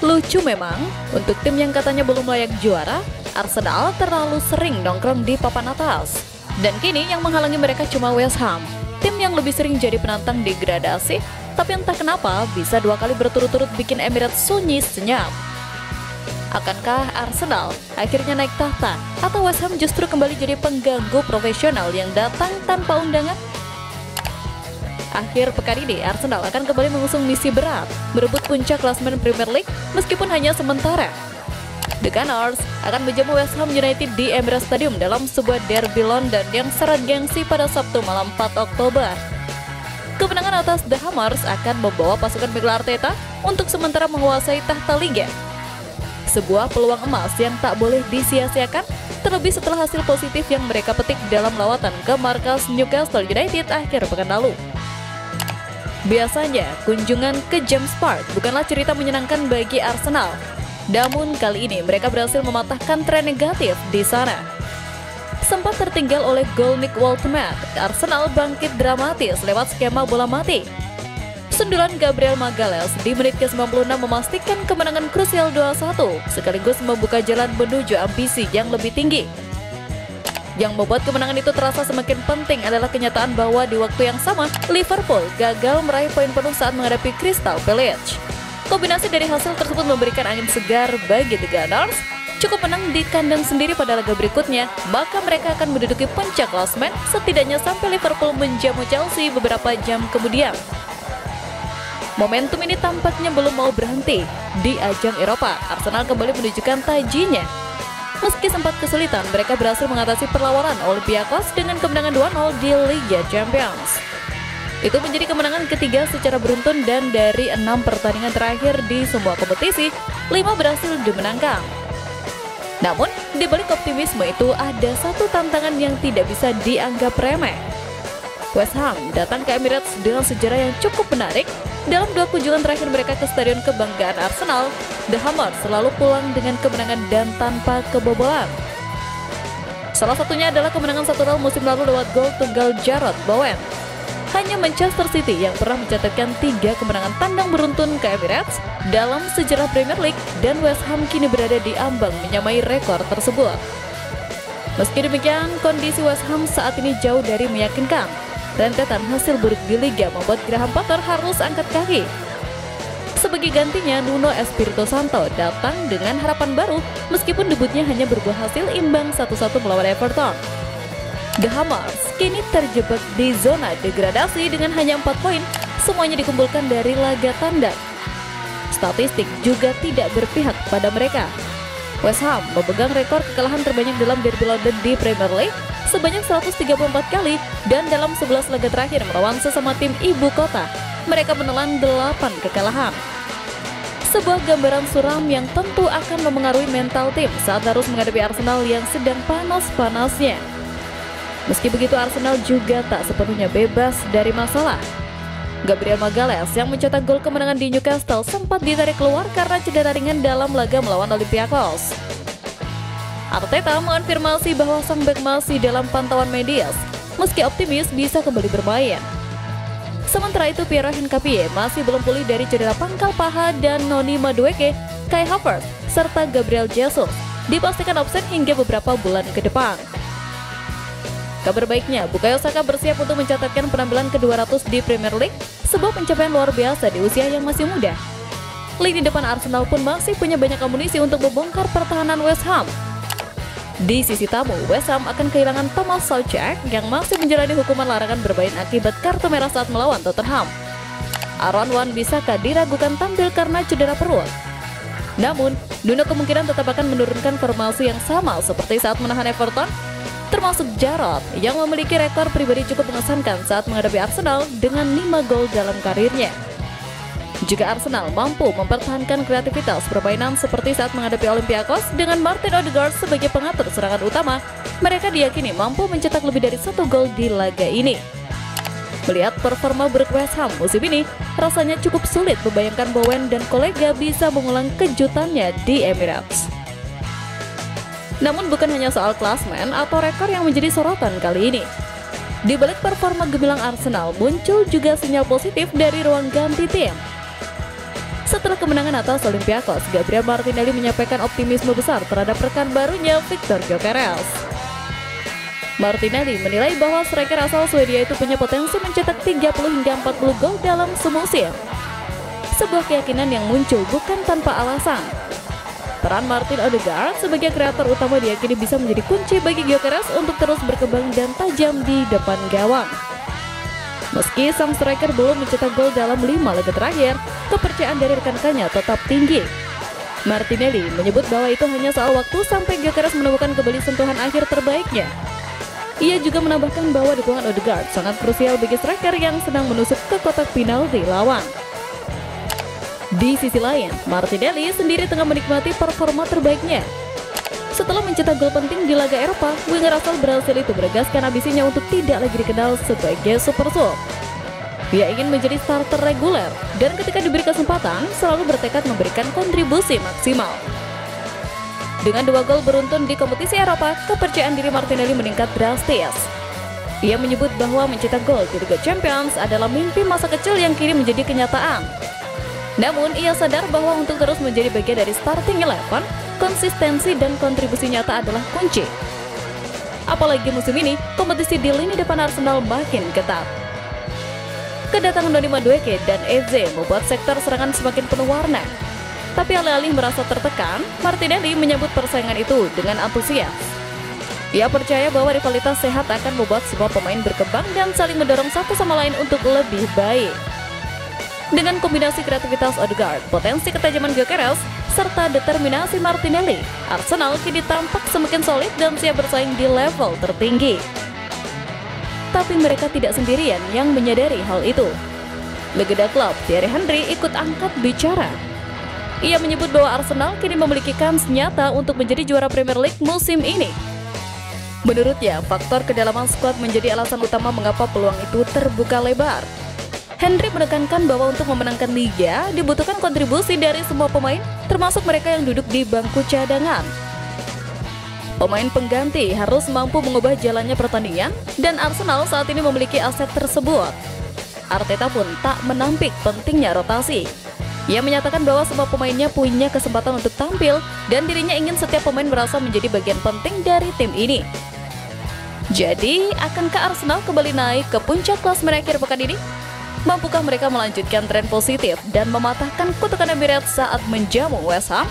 Lucu memang, untuk tim yang katanya belum layak juara, Arsenal terlalu sering nongkrong di papan atas. Dan kini yang menghalangi mereka cuma West Ham, tim yang lebih sering jadi penantang degradasi, tapi entah kenapa bisa 2 kali berturut-turut bikin Emirates sunyi senyap. Akankah Arsenal akhirnya naik tahta, atau West Ham justru kembali jadi pengganggu profesional yang datang tanpa undangan? Akhir pekan ini, Arsenal akan kembali mengusung misi berat, berebut puncak klasemen Premier League meskipun hanya sementara. The Gunners akan menjamu West Ham United di Emirates Stadium dalam sebuah derby London yang syarat gengsi pada Sabtu malam 4 Oktober. Kemenangan atas The Hammers akan membawa pasukan Mikel Arteta untuk sementara menguasai tahta liga. Sebuah peluang emas yang tak boleh disia-siakan, terlebih setelah hasil positif yang mereka petik dalam lawatan ke markas Newcastle United akhir pekan lalu. Biasanya, kunjungan ke James Park bukanlah cerita menyenangkan bagi Arsenal. Namun kali ini mereka berhasil mematahkan tren negatif di sana. Sempat tertinggal oleh gol Nick Woltemade, Arsenal bangkit dramatis lewat skema bola mati. Sundulan Gabriel Magalhaes di menit ke-96 memastikan kemenangan krusial 2-1, sekaligus membuka jalan menuju ambisi yang lebih tinggi. Yang membuat kemenangan itu terasa semakin penting adalah kenyataan bahwa di waktu yang sama, Liverpool gagal meraih poin penuh saat menghadapi Crystal Palace. Kombinasi dari hasil tersebut memberikan angin segar bagi The Gunners. Cukup menang di kandang sendiri pada laga berikutnya, maka mereka akan menduduki puncak klasemen setidaknya sampai Liverpool menjamu Chelsea beberapa jam kemudian. Momentum ini tampaknya belum mau berhenti. Di ajang Eropa, Arsenal kembali menunjukkan tajinya. Meski sempat kesulitan, mereka berhasil mengatasi perlawanan Olympiakos dengan kemenangan 2-0 di Liga Champions. Itu menjadi kemenangan ketiga secara beruntun dan dari 6 pertandingan terakhir di semua kompetisi, 5 berhasil dimenangkan. Namun, di balik optimisme itu ada satu tantangan yang tidak bisa dianggap remeh. West Ham datang ke Emirates dengan sejarah yang cukup menarik. Dalam 2 kunjungan terakhir mereka ke stadion kebanggaan Arsenal, The Hammers selalu pulang dengan kemenangan dan tanpa kebobolan. Salah satunya adalah kemenangan 1-0 musim lalu lewat gol tunggal Jarrod Bowen. Hanya Manchester City yang pernah mencatatkan 3 kemenangan tandang beruntun ke Emirates dalam sejarah Premier League, dan West Ham kini berada di ambang menyamai rekor tersebut. Meski demikian, kondisi West Ham saat ini jauh dari meyakinkan. Rentetan hasil buruk di Liga membuat Graham Potter harus angkat kaki. Sebagai gantinya, Nuno Espirito Santo datang dengan harapan baru meskipun debutnya hanya berbuah hasil imbang 1-1 melawan Everton. The Hammers kini terjebak di zona degradasi dengan hanya 4 poin, semuanya dikumpulkan dari laga tandang. Statistik juga tidak berpihak pada mereka. West Ham memegang rekor kekalahan terbanyak dalam derby London di Premier League sebanyak 134 kali, dan dalam 11 laga terakhir melawan sesama tim ibu kota, mereka menelan 8 kekalahan. Sebuah gambaran suram yang tentu akan memengaruhi mental tim saat harus menghadapi Arsenal yang sedang panas-panasnya. Meski begitu, Arsenal juga tak sepenuhnya bebas dari masalah. Gabriel Magalhaes yang mencetak gol kemenangan di Newcastle sempat ditarik keluar karena cedera ringan dalam laga melawan Olympiakos. Arteta mengonfirmasi bahwa sang bek masih dalam pantauan medis, meski optimis bisa kembali bermain. Sementara itu, Pierre Hincapie masih belum pulih dari cedera pangkal paha, dan Noni Madueke, Kai Havertz, serta Gabriel Jesus dipastikan absen hingga beberapa bulan ke depan. Kabar baiknya, Bukayo Saka bersiap untuk mencatatkan penampilan ke-200 di Premier League, sebuah pencapaian luar biasa di usia yang masih muda. Lini depan Arsenal pun masih punya banyak amunisi untuk membongkar pertahanan West Ham. Di sisi tamu, West Ham akan kehilangan Thomas Soucek yang masih menjalani hukuman larangan bermain akibat kartu merah saat melawan Tottenham. Aaron Wan-Bissaka diragukan tampil karena cedera perut. Namun, Nuno kemungkinan tetap akan menurunkan formasi yang sama seperti saat menahan Everton, termasuk Jarrod yang memiliki rekor pribadi cukup mengesankan saat menghadapi Arsenal dengan 5 gol dalam karirnya. Jika Arsenal mampu mempertahankan kreativitas permainan seperti saat menghadapi Olympiakos dengan Martin Odegaard sebagai pengatur serangan utama, mereka diyakini mampu mencetak lebih dari 1 gol di laga ini. Melihat performa buruk West Ham musim ini, rasanya cukup sulit membayangkan Bowen dan kolega bisa mengulang kejutannya di Emirates. Namun bukan hanya soal klasmen atau rekor yang menjadi sorotan kali ini. Di balik performa gemilang Arsenal, muncul juga sinyal positif dari ruang ganti tim. Setelah kemenangan atas Olympiakos, Gabriel Martinelli menyampaikan optimisme besar terhadap rekan barunya Viktor Gyökeres. Martinelli menilai bahwa striker asal Swedia itu punya potensi mencetak 30 hingga 40 gol dalam semusim. Sebuah keyakinan yang muncul bukan tanpa alasan. Peran Martin Odegaard sebagai kreator utama diyakini bisa menjadi kunci bagi Gyökeres untuk terus berkembang dan tajam di depan gawang. Meski sang striker belum mencetak gol dalam 5 laga terakhir, kepercayaan dari rekan-rekannya tetap tinggi. Martinelli menyebut bahwa itu hanya soal waktu sampai Gyökeres menemukan kembali sentuhan akhir terbaiknya. Ia juga menambahkan bahwa dukungan Odegaard sangat krusial bagi striker yang sedang menusuk ke kotak penalti lawan. Di sisi lain, Martinelli sendiri tengah menikmati performa terbaiknya. Setelah mencetak gol penting di laga Eropa, winger asal Brasil itu menegaskan ambisinya untuk tidak lagi dikenal sebagai super sub. Ia ingin menjadi starter reguler dan ketika diberi kesempatan selalu bertekad memberikan kontribusi maksimal. Dengan 2 gol beruntun di kompetisi Eropa, kepercayaan diri Martinelli meningkat drastis. Ia menyebut bahwa mencetak gol di Liga Champions adalah mimpi masa kecil yang kini menjadi kenyataan. Namun, ia sadar bahwa untuk terus menjadi bagian dari starting 11, konsistensi dan kontribusi nyata adalah kunci. Apalagi musim ini, kompetisi di lini depan Arsenal makin ketat. Kedatangan Donny Madueke dan Eze membuat sektor serangan semakin penuh warna. Tapi alih-alih merasa tertekan, Martinelli menyambut persaingan itu dengan antusias. Ia percaya bahwa rivalitas sehat akan membuat semua pemain berkembang dan saling mendorong satu sama lain untuk lebih baik. Dengan kombinasi kreativitas Odegaard, potensi ketajaman Gyökeres, serta determinasi Martinelli, Arsenal kini tampak semakin solid dan siap bersaing di level tertinggi. Tapi mereka tidak sendirian yang menyadari hal itu. Legenda klub Thierry Henry ikut angkat bicara. Ia menyebut bahwa Arsenal kini memiliki kans nyata untuk menjadi juara Premier League musim ini. Menurutnya, faktor kedalaman skuad menjadi alasan utama mengapa peluang itu terbuka lebar. Henry menekankan bahwa untuk memenangkan liga dibutuhkan kontribusi dari semua pemain, termasuk mereka yang duduk di bangku cadangan. Pemain pengganti harus mampu mengubah jalannya pertandingan, dan Arsenal saat ini memiliki aset tersebut. Arteta pun tak menampik pentingnya rotasi. Ia menyatakan bahwa semua pemainnya punya kesempatan untuk tampil, dan dirinya ingin setiap pemain merasa menjadi bagian penting dari tim ini. Jadi, akankah Arsenal kembali naik ke puncak klasemen akhir pekan ini? Mampukah mereka melanjutkan tren positif dan mematahkan kutukan Emirates saat menjamu West Ham?